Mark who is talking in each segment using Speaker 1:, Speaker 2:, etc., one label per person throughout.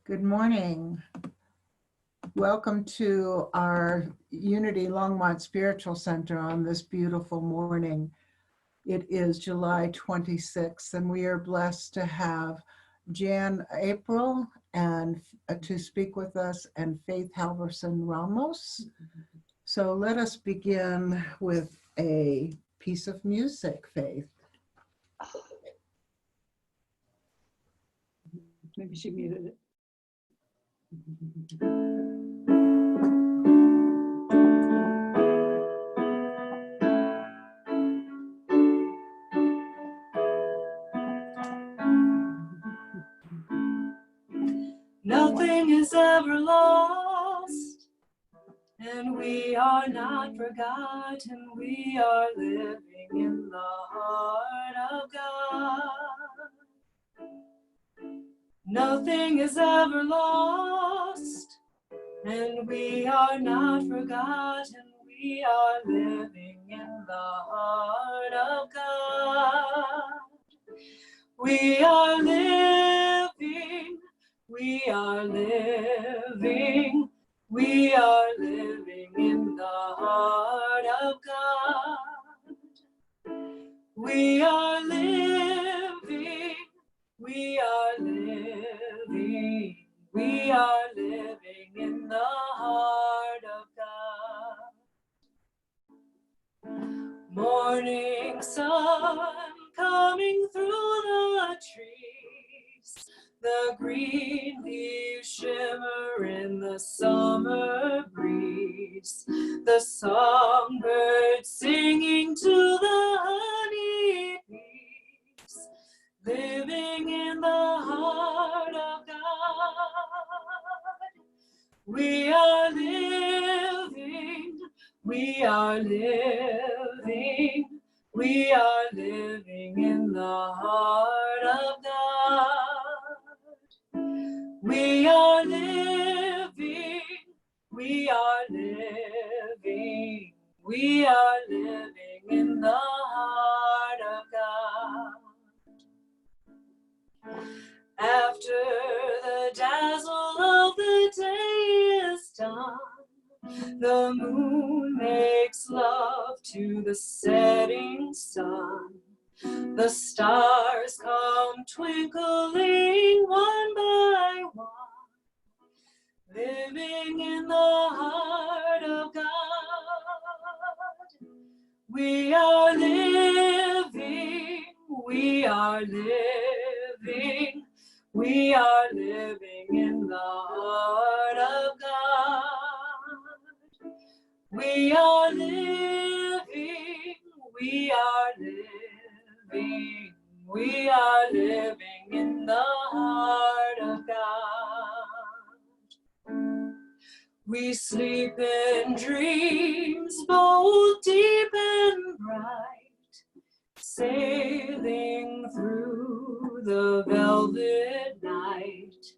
Speaker 1: Good morning. Welcome to our Unity Longmont Spiritual Center on this beautiful morning. It is July 26th, and we are blessed to have Apryl and to speak with us, and Faith Halverson-Ramos. So let us begin with a piece of music, Faith.
Speaker 2: Maybe she muted it. Nothing is ever lost, and we are not forgotten. We are living in the heart of God. Nothing is ever lost, and we are not forgotten. We are living in the heart of God. We are living, we are living, we are living in the heart of God. We are living, we are living, we are living in the heart of God. Morning sun coming through the trees, the green leaves shimmer in the summer breeze, the songbirds singing to the honey bees, living in the heart of God. We are living, we are living, we are living in the heart of God. We are living, we are living, we are living in the heart of God. After the dazzle of the day is done, the moon makes love to the setting sun. The stars come twinkling one by one, living in the heart of God. We are living, we are living, we are living in the heart of God. We are living, we are living, we are living in the heart of God. We sleep in dreams both deep and bright, sailing through the velvet night,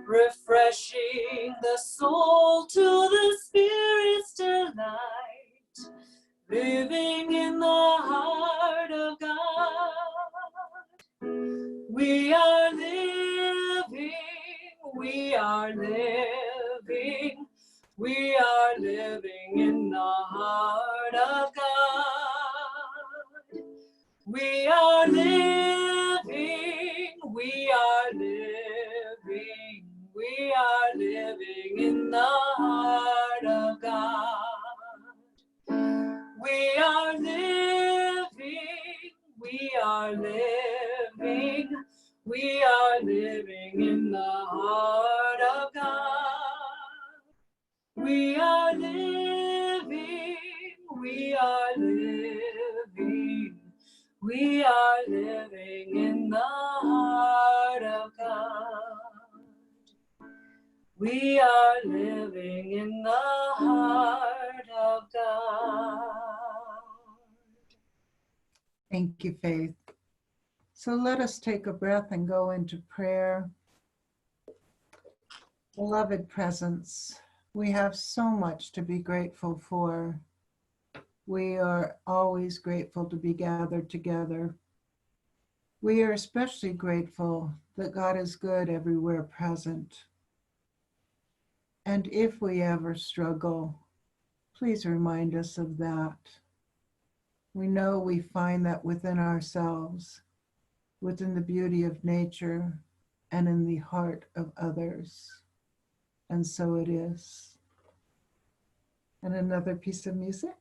Speaker 2: refreshing the soul to the spirit's delight, living in the heart of God. We are living, we are living, we are living in the heart of God. We are living, we are living, we are living in the heart of God. We are living, we are living, we are living in the heart of God. We are living, we are living, we are living in the heart of God. We are living in the heart of God.
Speaker 1: Thank you, Faith. So let us take a breath and go into prayer. Beloved presence, we have so much to be grateful for. We are always grateful to be gathered together. We are especially grateful that God is good everywhere present. And if we ever struggle, please remind us of that. We know we find that within ourselves, within the beauty of nature, and in the heart of others. And so it is. And another piece of music.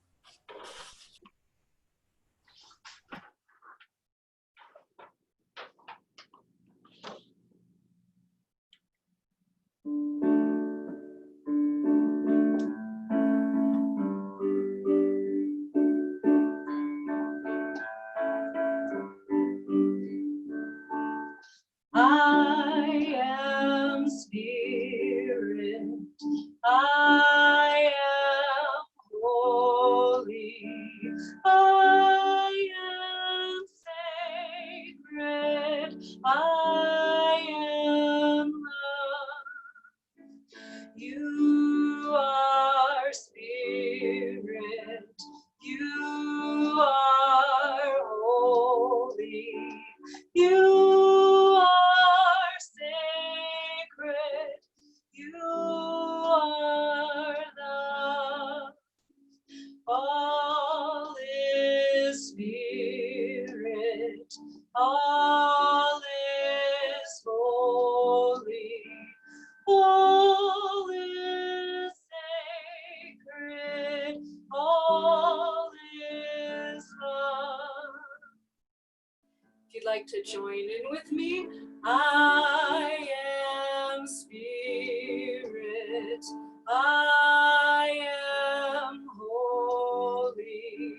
Speaker 2: I am spirit, I am holy, I am sacred, I am love. You are spirit, you are holy, you are sacred, you are love. All is spirit, all is holy, all is sacred, all is love. If you'd like to join in with me, I am spirit, I am holy,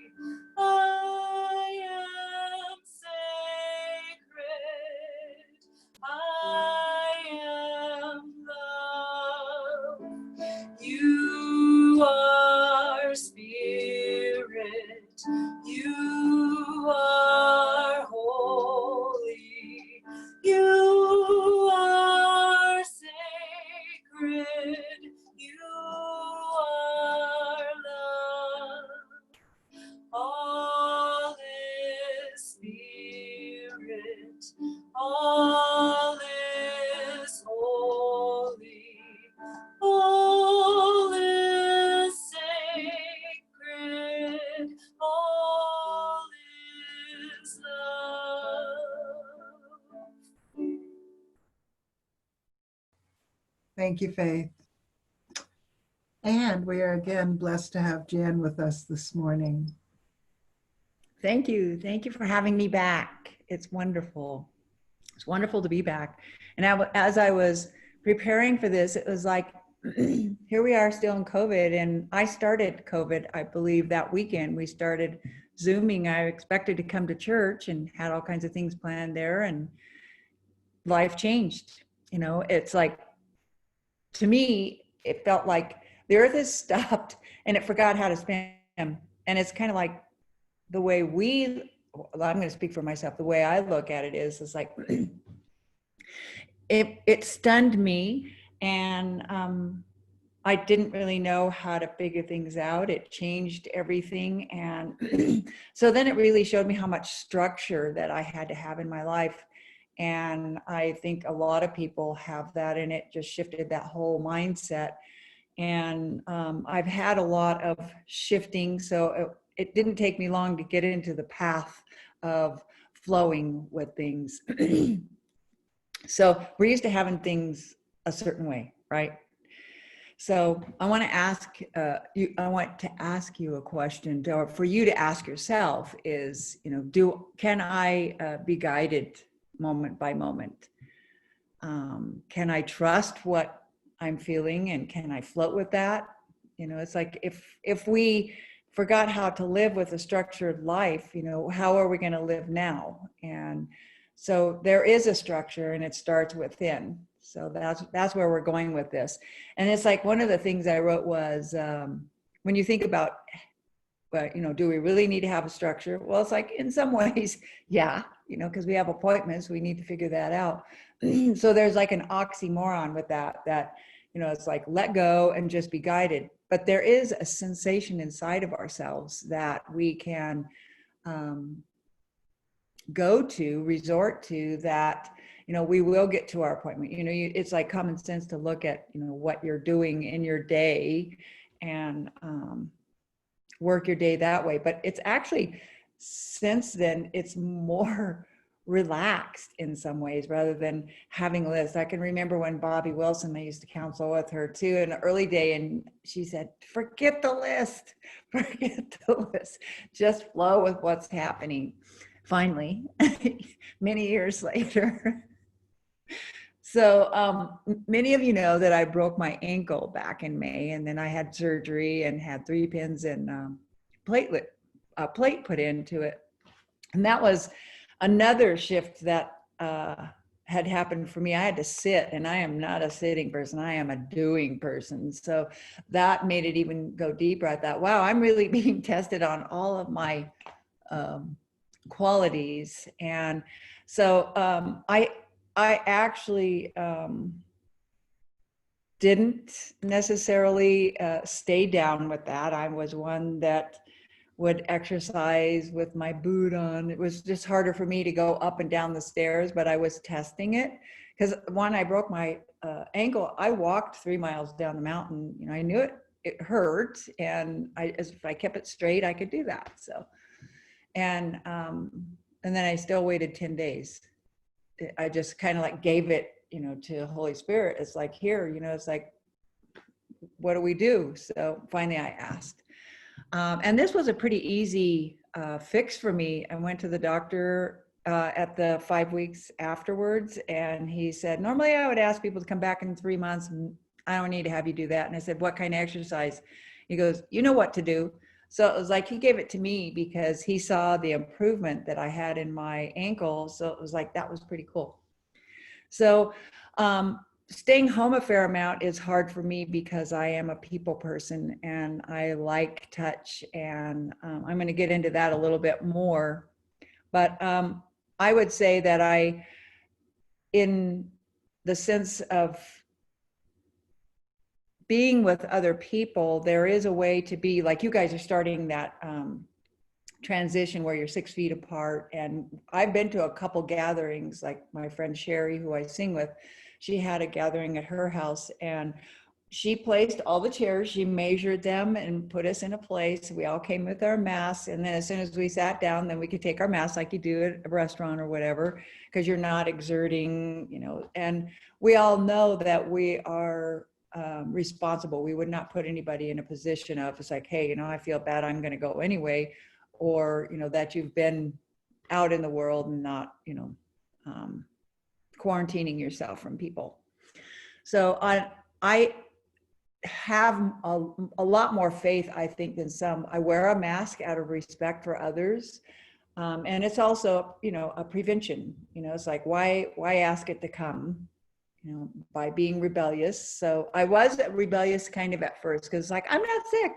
Speaker 2: I am sacred, I am love. You are spirit, you are holy, you are sacred, you are love. All is spirit, all is holy, all is sacred, all is love.
Speaker 1: Thank you, Faith. And we are again blessed to have Jan with us this morning.
Speaker 3: Thank you. Thank you for having me back. It's wonderful. It's wonderful to be back. And as I was preparing for this, it was like, here we are still in COVID. And I started COVID, I believe, that weekend. We started Zooming. I expected to come to church and had all kinds of things planned there, and life changed. You know, it's like, to me, it felt like the earth has stopped and it forgot how to spin. And it's kind of like the way I'm going to speak for myself. The way I look at it is like, it stunned me, and I didn't really know how to figure things out. It changed everything. And so then it really showed me how much structure that I had to have in my life. And I think a lot of people have that, and it just shifted that whole mindset. And I've had a lot of shifting, so it didn't take me long to get into the path of flowing with things. So we're used to having things a certain way, right? So I want to ask you a question, or for you to ask yourself is, can I be guided moment by moment? Can I trust what I'm feeling, and can I float with that? It's like if we forgot how to live with a structured life, how are we going to live now? And so there is a structure, and it starts within. So that's where we're going with this. And it's like, one of the things I wrote was, when you think about, do we really need to have a structure? Well, it's like, in some ways, yeah, because we have appointments, we need to figure that out. So there's like an oxymoron with that, it's like, let go and just be guided. But there is a sensation inside of ourselves that we can resort to, that, we will get to our appointment. It's like common sense to look at, what you're doing in your day and work your day that way. But it's actually, since then, it's more relaxed in some ways rather than having a list. I can remember when Bobby Wilson, I used to counsel with her too in an early day, and she said, forget the list, forget the list, just flow with what's happening. Finally, many years later. So many of you know that I broke my ankle back in May, and then I had surgery and had 3 pins and a plate put into it. And that was another shift that had happened for me. I had to sit, and I am not a sitting person. I am a doing person. So that made it even go deeper. I thought, wow, I'm really being tested on all of my qualities. And so I actually didn't necessarily stay down with that. I was one that would exercise with my boot on. It was just harder for me to go up and down the stairs, but I was testing it because when I broke my ankle, I walked 3 miles down the mountain. I knew it hurt, and if I kept it straight, I could do that. So, and then I still waited 10 days. I just kind of like gave it, to the Holy Spirit. It's like, here, it's like, what do we do? So finally I asked. And this was a pretty easy fix for me. I went to the doctor at the 5 weeks afterwards, and he said, normally I would ask people to come back in 3 months, and I don't need to have you do that. And I said, what kind of exercise? He goes, you know what to do. So it was like he gave it to me because he saw the improvement that I had in my ankle. So it was like, that was pretty cool. So staying home a fair amount is hard for me because I am a people person and I like touch, and I'm going to get into that a little bit more. But I would say that in the sense of being with other people, there is a way to be like you guys are starting that transition where you're 6 feet apart. And I've been to a couple gatherings, like my friend Sherry, who I sing with, she had a gathering at her house, and she placed all the chairs, she measured them and put us in a place. We all came with our masks. And then as soon as we sat down, then we could take our masks like you do at a restaurant or whatever, because you're not exerting, and we all know that we are responsible. We would not put anybody in a position of, it's like, hey, I feel bad, I'm going to go anyway. Or, that you've been out in the world and not, quarantining yourself from people. So I have a lot more faith, I think, than some. I wear a mask out of respect for others. And it's also, a prevention. It's like, why ask it to come? By being rebellious. So I was rebellious kind of at first, because like, I'm not sick.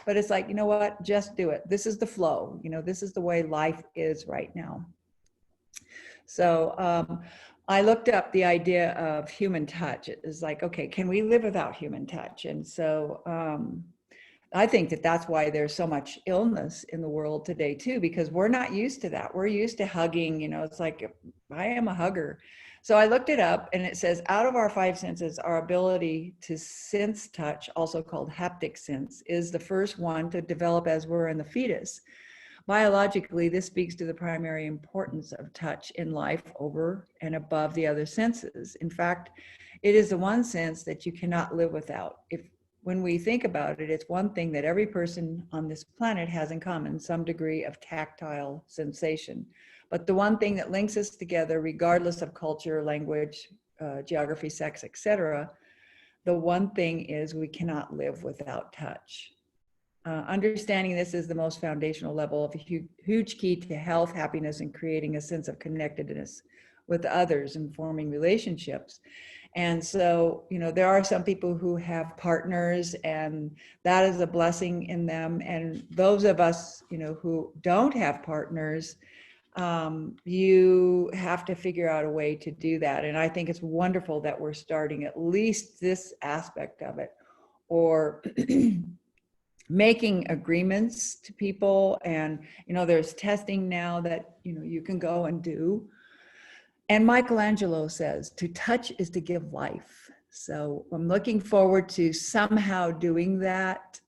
Speaker 3: But it's like, you know what, just do it. This is the flow. This is the way life is right now. So I looked up the idea of human touch. It was like, okay, can we live without human touch? And so I think that that's why there's so much illness in the world today too, because we're not used to that. We're used to hugging, it's like, I am a hugger. So I looked it up, and it says out of our 5 senses, our ability to sense touch, also called haptic sense, is the first one to develop as we're in the fetus. Biologically, this speaks to the primary importance of touch in life over and above the other senses. In fact, it is the one sense that you cannot live without. When we think about it, it's one thing that every person on this planet has in common, some degree of tactile sensation. But the one thing that links us together, regardless of culture, language, geography, sex, etc., the one thing is we cannot live without touch. Understanding this is the most foundational level of a huge key to health, happiness, and creating a sense of connectedness with others and forming relationships. And so, there are some people who have partners, and that is a blessing in them. And those of us, who don't have partners, you have to figure out a way to do that. And I think it's wonderful that we're starting at least this aspect of it, or making agreements to people. And, there's testing now that, you can go and do. And Michelangelo says, to touch is to give life. So I'm looking forward to somehow doing that.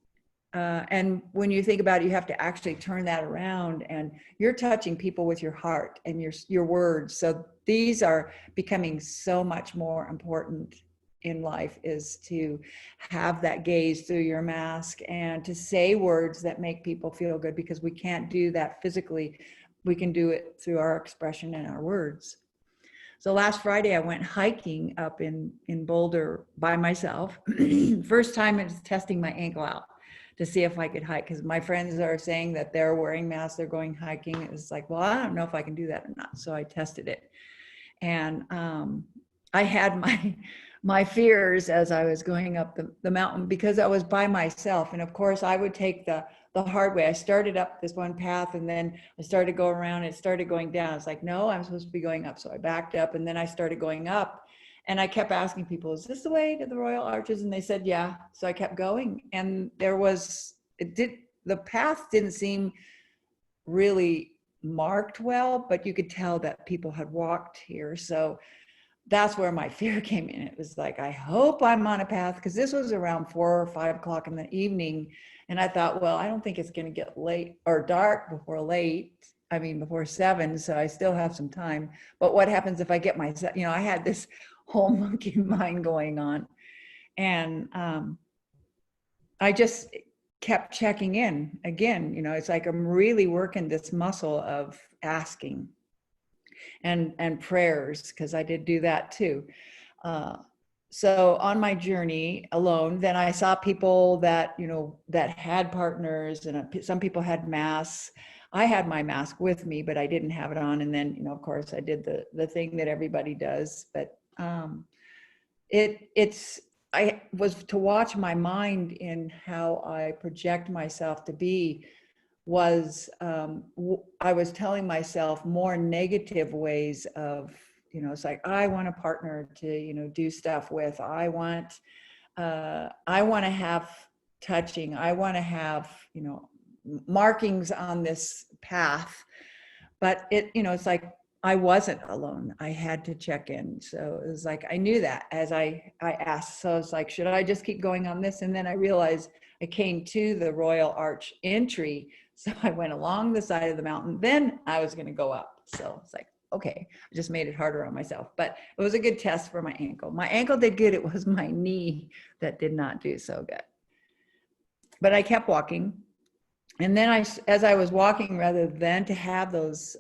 Speaker 3: And when you think about it, you have to actually turn that around, and you're touching people with your heart and your words. So these are becoming so much more important in life, is to have that gaze through your mask and to say words that make people feel good, because we can't do that physically. We can do it through our expression and our words. So last Friday, I went hiking up in Boulder by myself. First time I was testing my ankle out to see if I could hike, because my friends are saying that they're wearing masks, they're going hiking. It's like, well, I don't know if I can do that or not. So I tested it. And I had my fears as I was going up the mountain, because I was by myself. And of course, I would take the hard way. I started up this one path, and then I started to go around, and it started going down. It's like, no, I'm supposed to be going up. So I backed up, and then I started going up. And I kept asking people, is this the way to the Royal Arches? And they said, yeah. So I kept going. And the path didn't seem really marked well, but you could tell that people had walked here. So that's where my fear came in. It was like, I hope I'm on a path, because this was around 4 or 5 o'clock in the evening. And I thought, well, I don't think it's going to get late or dark before 7. So I still have some time. But what happens if I get myself, I had this whole monkey mind going on. And I just kept checking in again. It's like I'm really working this muscle of asking and prayers, because I did do that too. So on my journey alone, then I saw people that, that had partners, and some people had masks. I had my mask with me, but I didn't have it on. And then, of course, I did the thing that everybody does. But I was to watch my mind in how I project myself to be. I was telling myself more negative ways of, it's like, I want a partner to, do stuff with. I want to have touching. I want to have, markings on this path. But it's like, I wasn't alone. I had to check in. So it was like, I knew that as I asked. So it's like, should I just keep going on this? And then I realized I came to the Royal Arch entry. So I went along the side of the mountain. Then I was going to go up. So it's like, okay, I just made it harder on myself. But it was a good test for my ankle. My ankle did good. It was my knee that did not do so good. But I kept walking. And then as I was walking, rather than to have those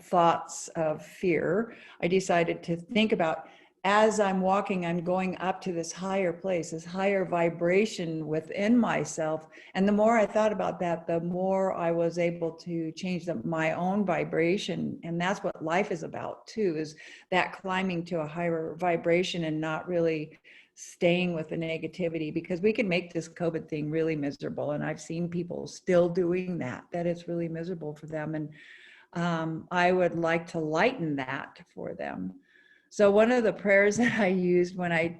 Speaker 3: thoughts of fear, I decided to think about, as I'm walking, I'm going up to this higher place, this higher vibration within myself. And the more I thought about that, the more I was able to change my own vibration. And that's what life is about too, is that climbing to a higher vibration and not really staying with the negativity, because we can make this COVID thing really miserable. And I've seen people still doing that it's really miserable for them. And I would like to lighten that for them. So one of the prayers that I used when I,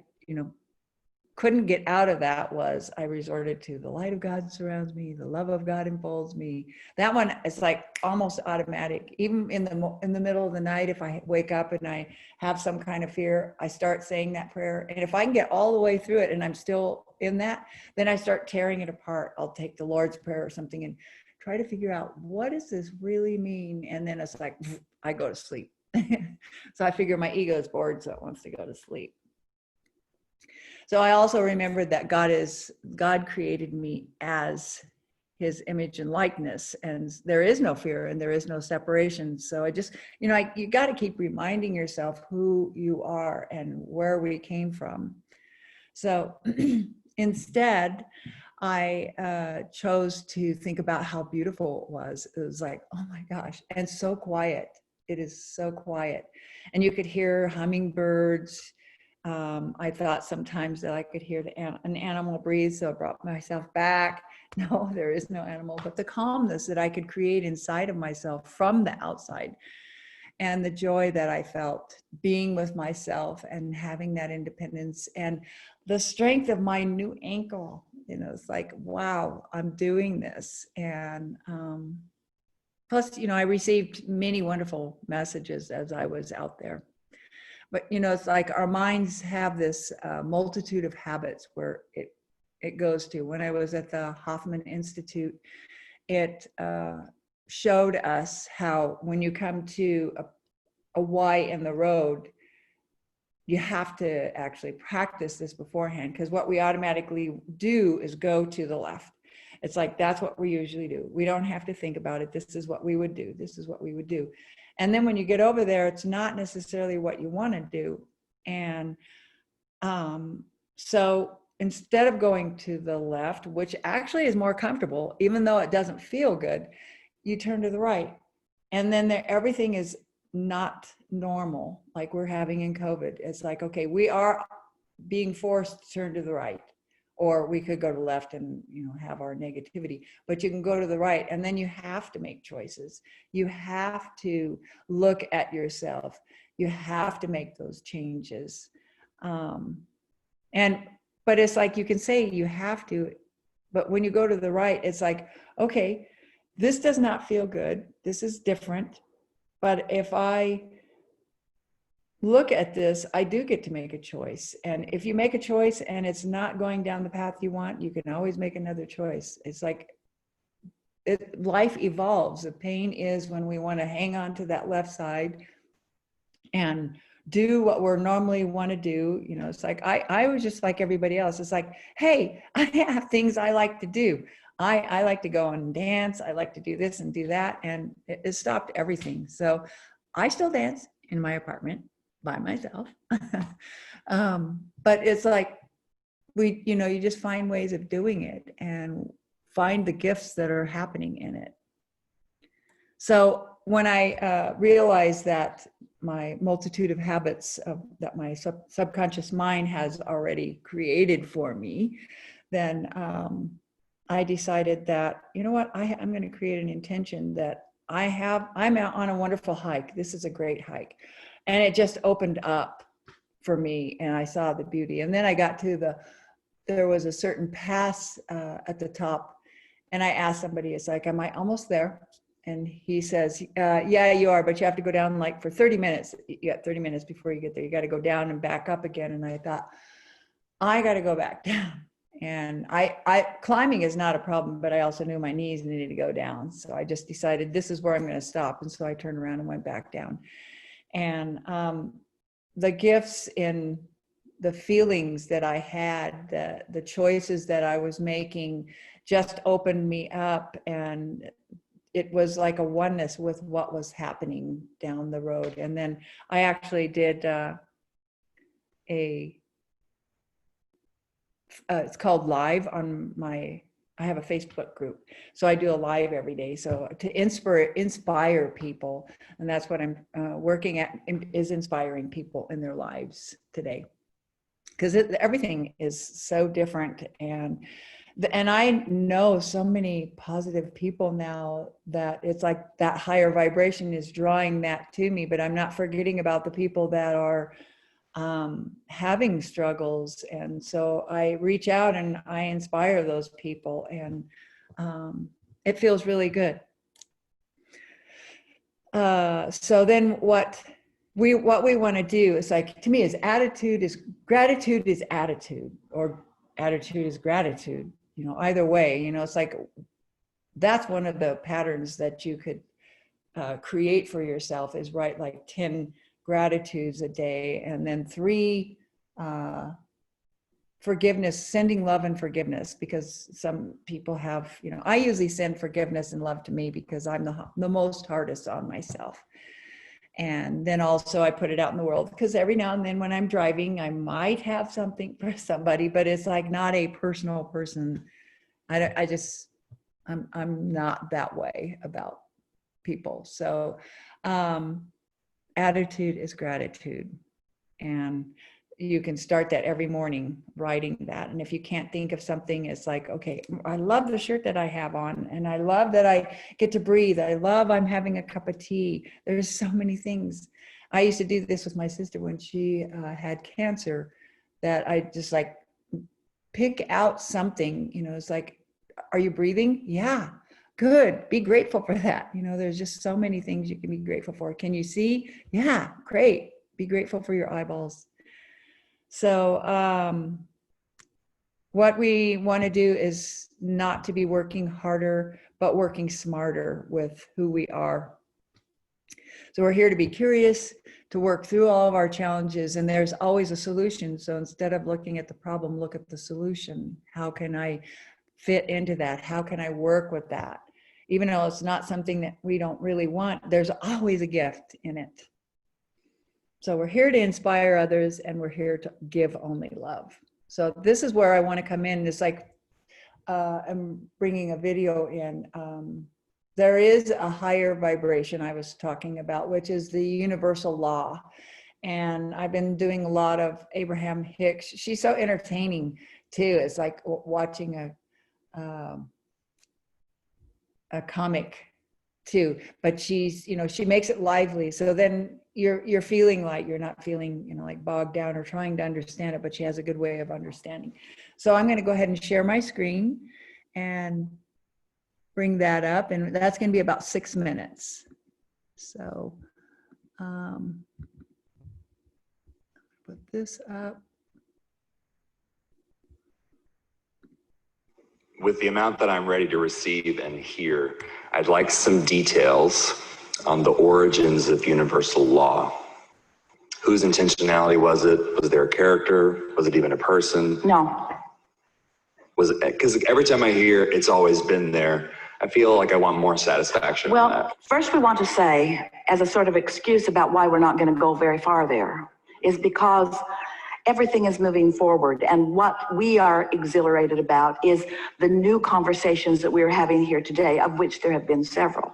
Speaker 3: couldn't get out of that was, I resorted to, the light of God surrounds me, the love of God enfolds me. That one is like almost automatic. Even in the middle of the night, if I wake up and I have some kind of fear, I start saying that prayer. And if I can get all the way through it and I'm still in that, then I start tearing it apart. I'll take the Lord's Prayer or something and try to figure out, what does this really mean? And then it's like, I go to sleep. So I figure my ego is bored, so it wants to go to sleep. So I also remembered that God created me as his image and likeness, and there is no fear and there is no separation. So I just, you got to keep reminding yourself who you are and where we came from. So instead, I chose to think about how beautiful it was. It was like, oh my gosh, and so quiet. It is so quiet. And you could hear hummingbirds. I thought sometimes that I could hear an animal breathe, so I brought myself back. No, there is no animal, but the calmness that I could create inside of myself from the outside, and the joy that I felt being with myself and having that independence, and the strength of my new ankle. It's like, wow, I'm doing this. And plus, I received many wonderful messages as I was out there. but you know, it's like our minds have this multitude of habits where it goes to. When I was at the Hoffman Institute, it showed us how when you come to a Y in the road, you have to actually practice this beforehand, because what we automatically do is go to the left. It's like, that's what we usually do. We don't have to think about it. This is what we would do. This is what we would do. And then when you get over there, it's not necessarily what you want to do. And so instead of going to the left, which actually is more comfortable, even though it doesn't feel good, you turn to the right. And then everything is not normal like we're having in COVID. It's like, okay, we are being forced to turn to the right, or we could go to the left and, you know, have our negativity, but you can go to the right, and then you have to make choices. You have to look at yourself. You have to make those changes. But it's like, you can say you have to, but when you go to the right, it's like, okay, this does not feel good. This is different. But if I look at this, I do get to make a choice. And if you make a choice and it's not going down the path you want, you can always make another choice. It's like life evolves. The pain is when we want to hang on to that left side and do what we're normally want to do. You know, it's like, I was just like everybody else. It's like, hey, I have things I like to do. I like to go and dance. I like to do this and do that. And it stopped everything. So I still dance in my apartment by myself. But it's like, you know, you just find ways of doing it and find the gifts that are happening in it. So when I realized that my multitude of habits that my subconscious mind has already created for me, then I decided that, you know what, I'm going to create an intention that I'm out on a wonderful hike. This is a great hike. And it just opened up for me, and I saw the beauty. And then I got to there was a certain pass at the top, and I asked somebody, it's like, am I almost there? And he says, yeah, you are, but you have to go down like for 30 minutes. You got 30 minutes before you get there. You got to go down and back up again. And I thought, I got to go back down. And climbing is not a problem, but I also knew my knees needed to go down. So I just decided this is where I'm going to stop. And so I turned around and went back down. And the gifts in the feelings that I had, the choices that I was making just opened me up. And it was like a oneness with what was happening down the road. And then I actually did it's called Live on I have a Facebook group. So I do a live every day. So to inspire people. And that's what I'm working at, is inspiring people in their lives today. Because everything is so different. And I know so many positive people now that it's like that higher vibration is drawing that to me, but I'm not forgetting about the people that are having struggles. And so I reach out and I inspire those people, and it feels really good. So then what we want to do is, like, to me, is gratitude is attitude, or attitude is gratitude, you know, either way. You know, it's like, that's one of the patterns that you could create for yourself, is write like 10 gratitudes a day, and then 3 forgiveness, sending love and forgiveness, because some people have, you know, I usually send forgiveness and love to me because I'm the most hardest on myself. And then also I put it out in the world, because every now and then when I'm driving, I might have something for somebody, but it's like not a personal person. I'm not that way about people. So attitude is gratitude. And you can start that every morning, writing that. And if you can't think of something, it's like, okay, I love the shirt that I have on, and I love that I get to breathe. I love I'm having a cup of tea. There's so many things. I used to do this with my sister when she had cancer, that I just like pick out something, you know, it's like, are you breathing? Yeah. Good. Be grateful for that. You know, there's just so many things you can be grateful for. Can you see? Yeah, great. Be grateful for your eyeballs. So what we want to do is not to be working harder, but working smarter with who we are. So we're here to be curious, to work through all of our challenges, and there's always a solution. So instead of looking at the problem, look at the solution. How can I fit into that? How can I work with that? Even though it's not something that we don't really want, there's always a gift in it. So we're here to inspire others, and we're here to give only love. So this is where I want to come in. It's like I'm bringing a video in. There is a higher vibration I was talking about, which is the universal law. And I've been doing a lot of Abraham Hicks. She's so entertaining too. It's like watching a comic too, but she's, you know, she makes it lively. So then you're feeling like you're not feeling, you know, like bogged down or trying to understand it, but she has a good way of understanding. So I'm going to go ahead and share my screen and bring that up, and that's going to be about 6 minutes. So put this up.
Speaker 4: With the amount that I'm ready to receive and hear, I'd like some details on the origins of universal law. Whose intentionality was it? Was there a character? Was it even a person?
Speaker 5: No.
Speaker 4: Was it, because every time I hear it's always been there, I feel like I want more satisfaction.
Speaker 5: Well, first we want to say, as a sort of excuse about why we're not going to go very far there, is because everything is moving forward, and what we are exhilarated about is the new conversations that we're having here today, of which there have been several.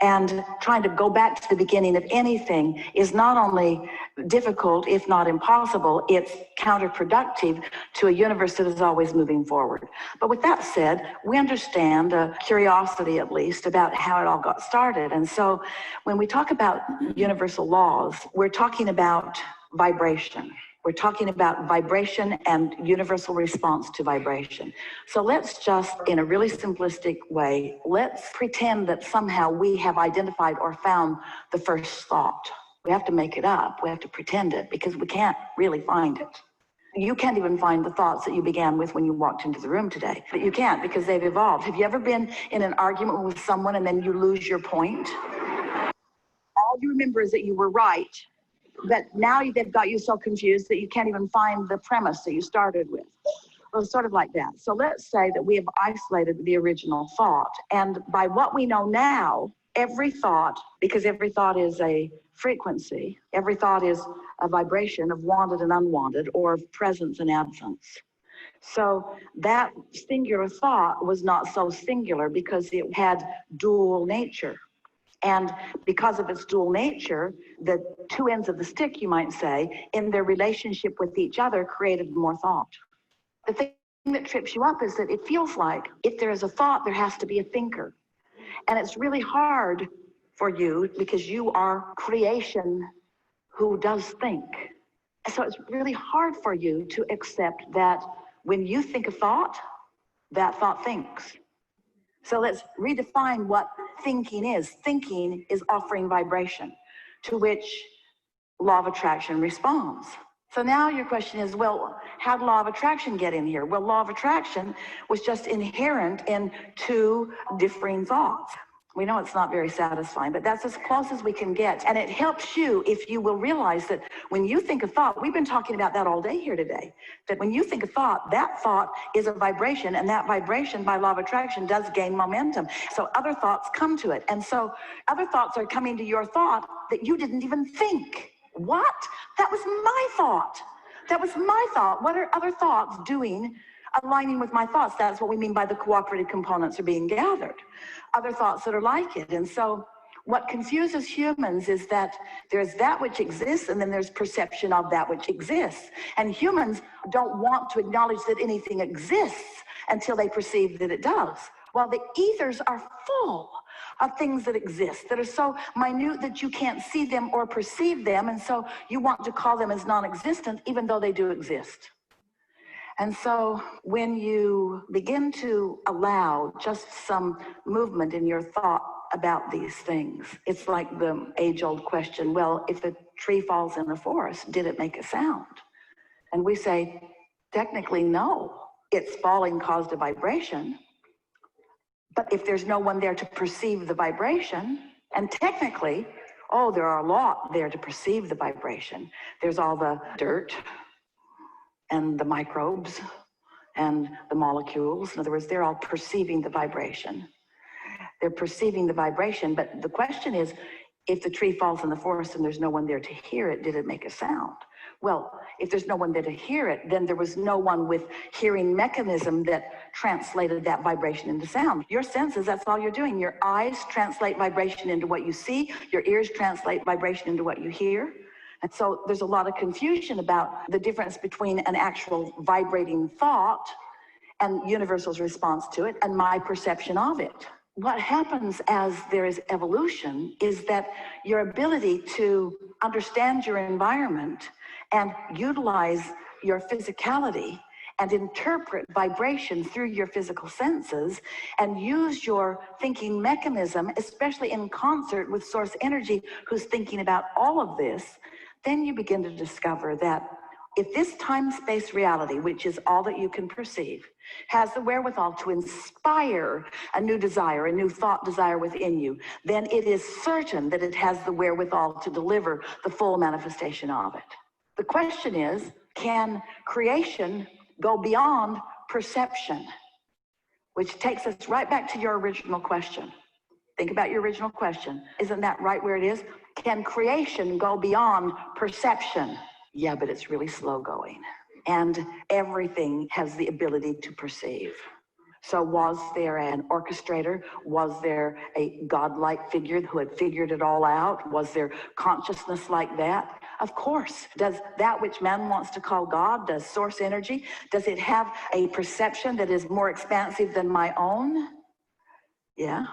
Speaker 5: And trying to go back to the beginning of anything is not only difficult, if not impossible, it's counterproductive to a universe that is always moving forward. But with that said, we understand a curiosity, at least, about how it all got started. And so when we talk about universal laws, we're talking about vibration. We're talking about vibration and universal response to vibration. So let's just, in a really simplistic way, let's pretend that somehow we have identified or found the first thought. We have to make it up. We have to pretend it, because we can't really find it. You can't even find the thoughts that you began with when you walked into the room today. But you can't, because they've evolved. Have you ever been in an argument with someone and then you lose your point? All you remember is that you were right. But now they've got you so confused that you can't even find the premise that you started with. Well, it's sort of like that. So let's say that we have isolated the original thought. And by what we know now, every thought, because every thought is a frequency, every thought is a vibration of wanted and unwanted, or of presence and absence. So that singular thought was not so singular because it had dual nature. And because of its dual nature, the two ends of the stick, you might say, in their relationship with each other created more thought. The thing that trips you up is that it feels like if there is a thought, there has to be a thinker. And it's really hard for you because you are creation who does think. So it's really hard for you to accept that when you think a thought, that thought thinks. So let's redefine what thinking is. Thinking is offering vibration, to which law of attraction responds. So now your question is, well, how did law of attraction get in here? Well, law of attraction was just inherent in two differing thoughts. We know it's not very satisfying, but that's as close as we can get. And it helps you if you will realize that when you think a thought, we've been talking about that all day here today, that when you think a thought, that thought is a vibration, and that vibration by law of attraction does gain momentum. So other thoughts come to it. And so other thoughts are coming to your thought that you didn't even think. What? That was my thought. That was my thought. What are other thoughts doing? Aligning with my thoughts. That's what we mean by the cooperative components are being gathered. Other thoughts that are like it. And so what confuses humans is that there's that which exists, and then there's perception of that which exists. And humans don't want to acknowledge that anything exists until they perceive that it does. While the ethers are full of things that exist, that are so minute that you can't see them or perceive them, and so you want to call them as non-existent, even though they do exist. And so when you begin to allow just some movement in your thought about these things. It's like the age-old question, well, if a tree falls in the forest, did it make a sound? And we say, technically, no. Its falling caused a vibration. But if there's no one there to perceive the vibration, and technically, oh, there are a lot there to perceive the vibration. There's all the dirt and the microbes and the molecules. In other words, they're all perceiving the vibration. They're perceiving the vibration, but the question is, if the tree falls in the forest and there's no one there to hear it, did it make a sound? Well, if there's no one there to hear it, then there was no one with hearing mechanism that translated that vibration into sound. Your senses, that's all you're doing. Your eyes translate vibration into what you see. Your ears translate vibration into what you hear. And so there's a lot of confusion about the difference between an actual vibrating thought and universal's response to it and my perception of it. What happens as there is evolution is that your ability to understand your environment and utilize your physicality and interpret vibration through your physical senses and use your thinking mechanism, especially in concert with source energy, who's thinking about all of this, then you begin to discover that if this time-space reality, which is all that you can perceive, has the wherewithal to inspire a new desire, a new thought desire within you, then it is certain that it has the wherewithal to deliver the full manifestation of it. The question is, can creation go beyond perception? Which takes us right back to your original question. Think about your original question. Isn't that right where it is? Can creation go beyond perception? Yeah, but it's really slow going. And everything has the ability to perceive. So was there an orchestrator? Was there a godlike figure who had figured it all out? Was there consciousness like that? Of course. Does that which man wants to call God, does source energy, does it have a perception that is more expansive than my own? Yeah,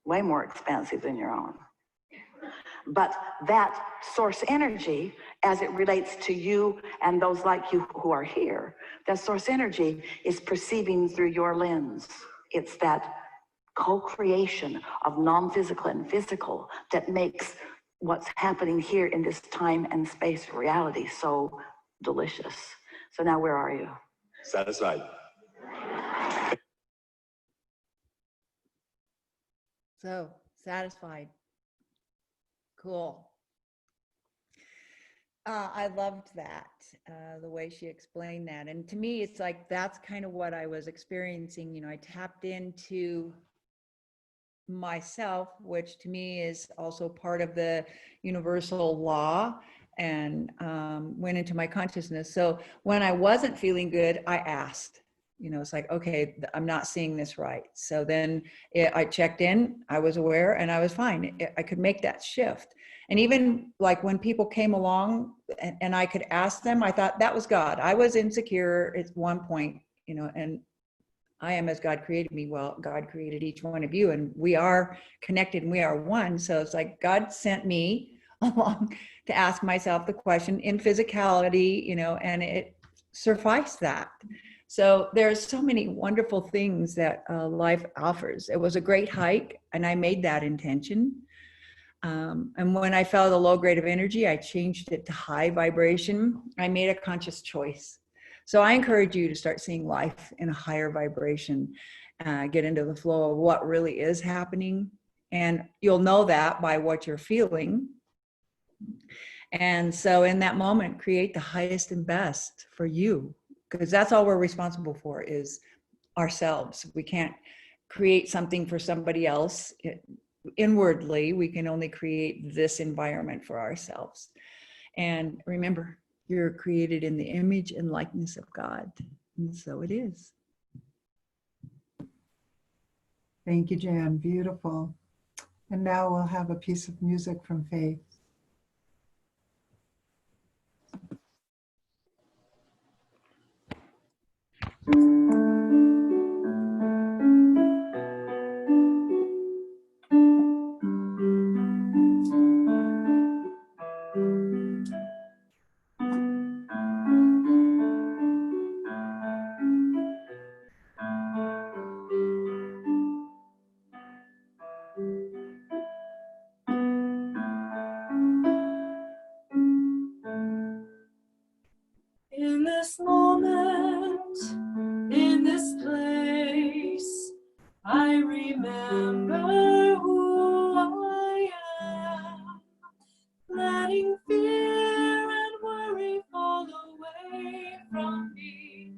Speaker 5: way more expansive than your own. But that source energy, as it relates to you and those like you who are here, that source energy is perceiving through your lens. It's that co-creation of non-physical and physical that makes what's happening here in this time and space reality so delicious. So now where are you?
Speaker 4: Satisfied.
Speaker 3: So satisfied. Cool. I loved that, the way she explained that. And to me, it's like, that's kind of what I was experiencing. You know, I tapped into myself, which to me is also part of the universal law, and went into my consciousness. So when I wasn't feeling good, I asked. You know, it's like, okay, I'm not seeing this right. So then I checked in, I was aware, and I was fine. I could make that shift. And even like when people came along and I could ask them, I thought that was God. I was insecure at one point, you know, and I am as God created me. Well, God created each one of you, and we are connected and we are one. So it's like God sent me along to ask myself the question in physicality, you know, and it sufficed that. So there's so many wonderful things that life offers. It was a great hike, and I made that intention. And when I felt a low grade of energy, I changed it to high vibration. I made a conscious choice. So I encourage you to start seeing life in a higher vibration, get into the flow of what really is happening. And you'll know that by what you're feeling. And so in that moment, create the highest and best for you, because that's all we're responsible for is ourselves. We can't create something for somebody else. Inwardly, we can only create this environment for ourselves. And remember, you're created in the image and likeness of God. And so it is.
Speaker 1: Thank you, Jan. Beautiful. And now we'll have a piece of music from Faith.
Speaker 2: In this moment, in this place, I remember who I am, letting fear and worry fall away from me.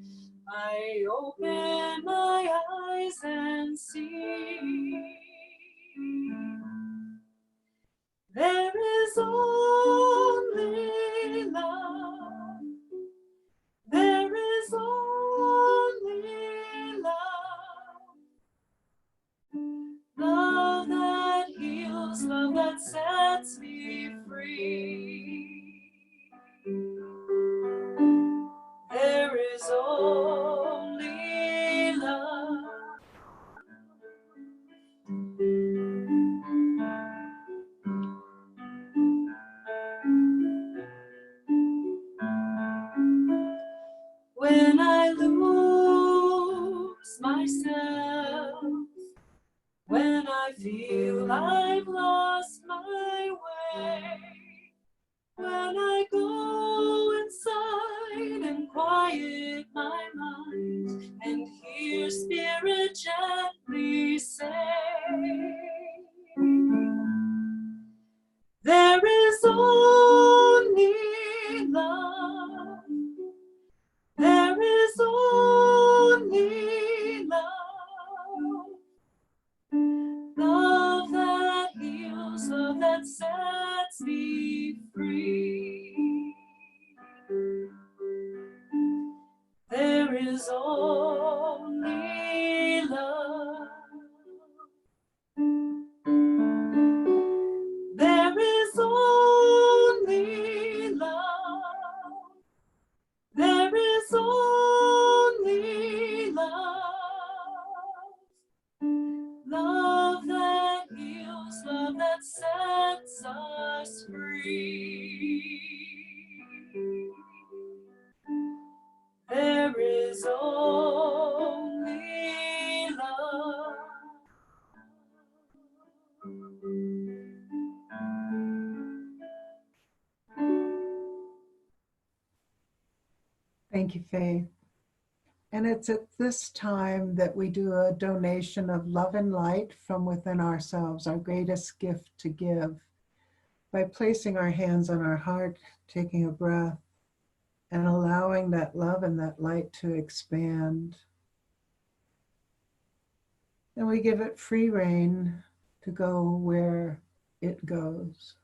Speaker 2: I open my eyes and see there is only love. There is only love. Love that heals, love that sets me free. There is only love. When I lose myself, when I feel I've lost my way, when I go inside and quiet my mind and hear Spirit gently say, there is only love. There is only love. Love that heals, love that sets me free. There is only love. There is only love. There is only love. Love that heals, love that sets us free. There is only love.
Speaker 1: Thank you, Faith. And it's at this time that we do a donation of love and light from within ourselves, our greatest gift to give, by placing our hands on our heart, taking a breath, and allowing that love and that light to expand. And we give it free rein to go where it goes.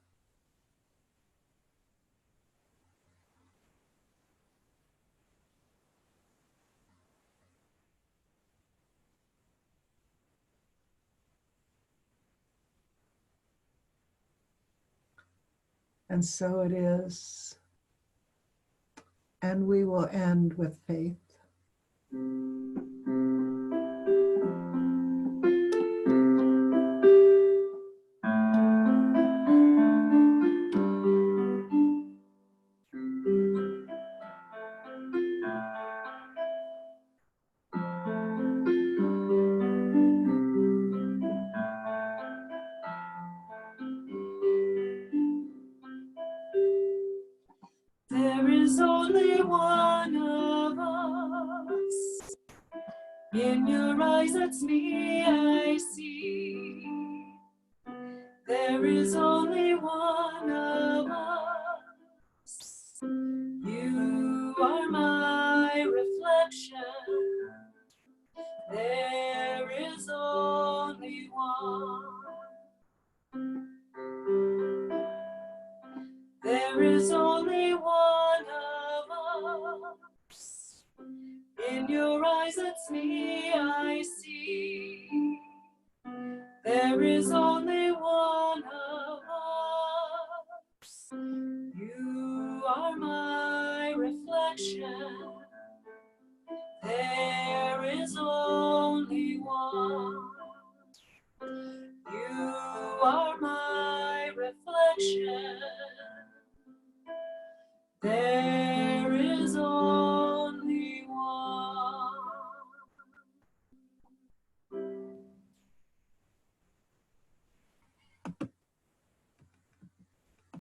Speaker 1: And so it is. And we will end with faith.
Speaker 2: There is only one of us. In your eyes, it's me I see. There is only one of us. You are my reflection. There is only one. There is only one of us. In your eyes, it's me I see. There is only one of us. You are my reflection. There is only one. You are my reflection. There